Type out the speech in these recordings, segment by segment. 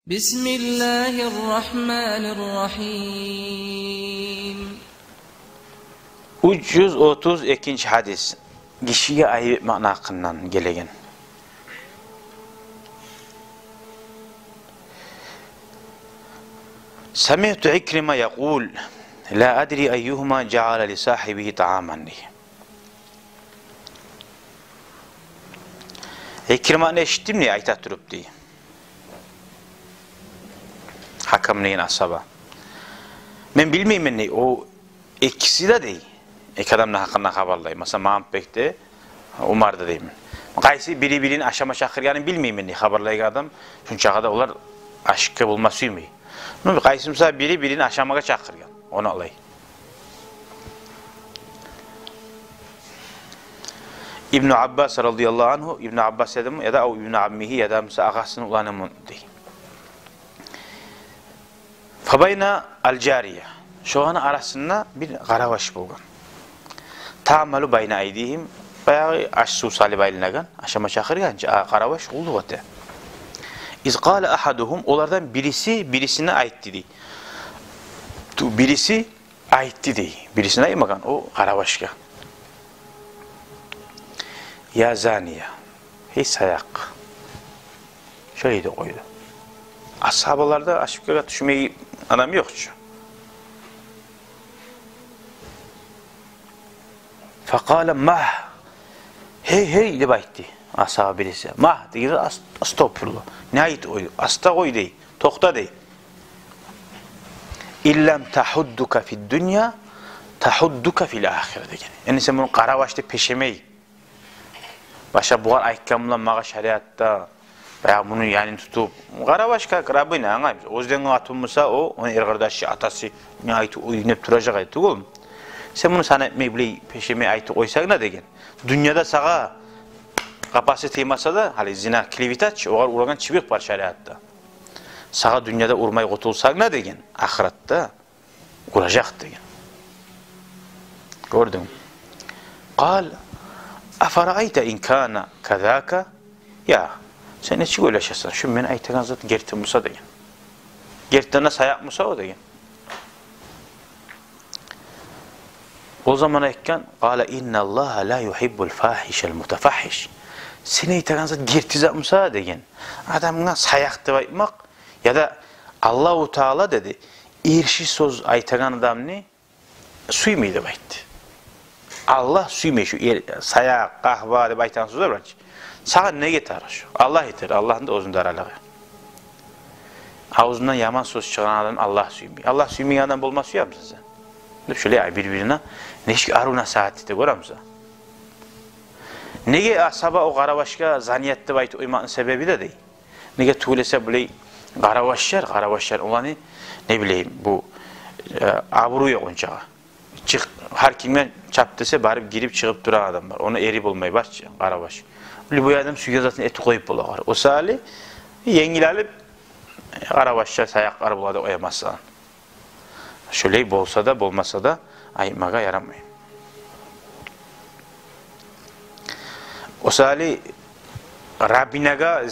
Bismillahirrahmanirrahim. 332 hadis. Kişiye ayıp ma'na hakkından gelegen. Sami'tu İkrime yaqul la adri eyyuhuma ja'ala li sahibihi ta'aman. İkrime'ni eşittim ne ayta durup diye. Hakam neyin asaba. Men bilmeyim ne o ikisi de değil. İki adamın hakkında haberlayım. Mesela Mahmut Bek'te, Umar'da deyim. Qaysi biri birini aşama çakırganı bilmeyim ne haberlayı adam. Çünkü da onlar aşkı bulması mı? Qaysi mesela biri birini aşamaya çakırgan. Onu alayım. İbn Abbas radıyallahu anhu, İbn Abbas dedim ya da o İbn Ammihi ya da mesela ağasının ulanımı değil. Fabayna al-cariye. Şu an arasında bir qaravaş bulgan. Ta'malu bayna aydihim. Bayağı aşsu salibaylınagan. Aşama çakırgan. Qaravaş oldu vate. İz qala ahaduhum. Onlardan birisine ait dedi. Birisi ait dedi. Birisine aymagan. O qaravaşka. Ya zaniye. Hiç sayak. Şöyle de koydu. Ashabalarda aşkıya düşmeyi adam yok. Fakale mah. Hey de baytti. Ashab birisi. Mah dedi astagfirullah. Ne ait oydu? Asta koy dey. Tokta dey. İllem tahudduka fid dünya tahudduka fil ahire degen. Yani sen bunu qaravaşta peşemeyi. Başa buğar aytkamla mağa şeriatta veya bunu yani tutup qaravaşka Rabbine anlaymış. Özden atılmışsa o onun ergardaşı atası ne aytı oynayıp duracak aytı oğlum. Sen bunu sana etmeyi peşime aytı koysak ne degen. Dünyada sağa kapası teymasa da hali zina klivitaç oğar uğragan çivik var şeriatta. Sağa dünyada urmayı qutulsak ne degen. Ahiratta uracak degen. Gördün. Qal afara'ayta in kana kazaka ya sen ne çık öyleyşesin? Şu beni aytagan zat gerti musa degen. Gertine sayak musa o degen. O zaman aytkan qala inna Allah la yuhibbul fahişel mutafahhiş. Sen aytagan zat gerti zat musa degen. Adamına sayak dep aytmak ya da Allahu Teala dedi. Irşi söz aytagan adam ne? Suymayı dep aytdı. Allah suymuyor şu sayak, kahva dep aytagan sözler var. Sağa ne getir? Allah yeter. Allah'ın da özünde aralığı. Ağzından yaman söz çıkan adam Allah suymuyor. Allah suymuyor adam bulmaz suya mısın sen? Şöyle birbirine neşki aruna saati de görür müsün? Nege asaba o qaravaşka zaniyette bayt uymanın sebebi de değil. Nege tuğlese böyle qaravaşlar olanı ne bileyim bu aburu yok onca. Çık her kimden çap dese barıp girip çıkıp duran adam var. Onu eri bulmayı var qaravaş. Bu adam suya zaten eti koyup bular. O sali yengil alıp qaravaşlar sayakları buladı oyamazsan. Şöyle bolsa da bolmasa da aymaga yaramayın. O sali Rabbinaga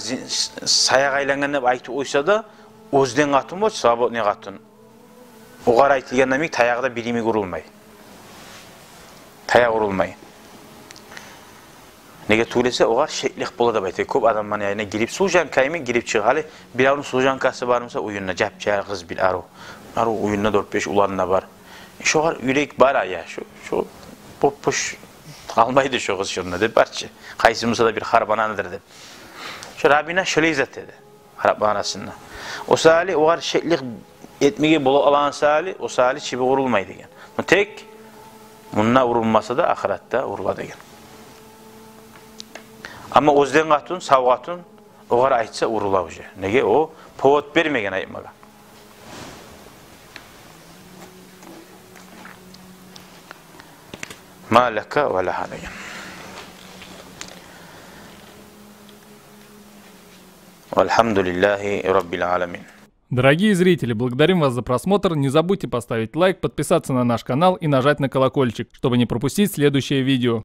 sayak aylanganı aytı oysa da özden atın boç sabot ne atın. O qara aytılgan demek tayaqda birimi kurulmay. Tayaq kurulmay. Nege tuğlese oğar şeklik bola da baytı. Köp adam bana yani girip sujan kayımı girip çık. Hali bir avun sujan kası varmasa oyununa capca kız bil aro. Aro oyununa 4-5 ulanına var. Şu oğar yürek var ya. Şu popuş kalmaydı şu kız şununla de barçı. Kaysımıza da bir harbananıdır de. Şu Rabbine şöyle izzet dedi. Harbanasında. O sali oğar şeklik etmeye bolu alan sali o sali çibi vurulmaydı yani. Tek bununla vurulmasa da ahirette vuruladı yani. Ama özden qatun, savqatun oğar aytsa urula uje. Nege o povot bermegen aytmaga. Ma laka ve laha degen. Velhamdülillahi Rabbil alamin. Дорогие зрители, благодарим вас за просмотр. Не забудьте поставить лайк, подписаться на наш канал и нажать на колокольчик, чтобы не пропустить следующее видео.